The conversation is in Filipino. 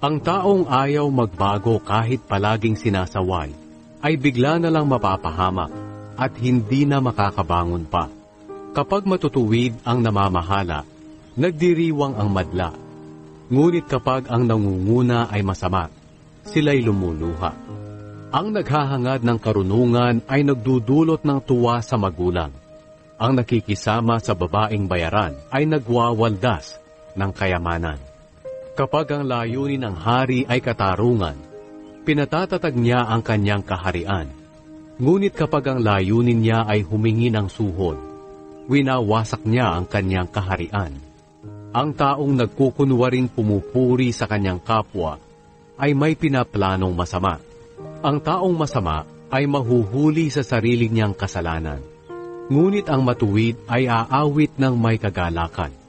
Ang taong ayaw magbago kahit palaging sinasaway, ay bigla na lang mapapahamak at hindi na makakabangon pa. Kapag matutuwid ang namamahala, nagdiriwang ang madla. Ngunit kapag ang nangunguna ay masama, sila'y lumuluha. Ang naghahangad ng karunungan ay nagdudulot ng tuwa sa magulang. Ang nakikisama sa babaeng bayaran ay nagwawaldas ng kayamanan. Kapag ang layunin ng hari ay katarungan, pinatatatag niya ang kanyang kaharian. Ngunit kapag ang layunin niya ay humingi ng suhol, winawasak niya ang kanyang kaharian. Ang taong nagkukunwaring pumupuri sa kanyang kapwa ay may pinaplanong masama. Ang taong masama ay mahuhuli sa sarili niyang kasalanan. Ngunit ang matuwid ay aawit ng may kagalakan.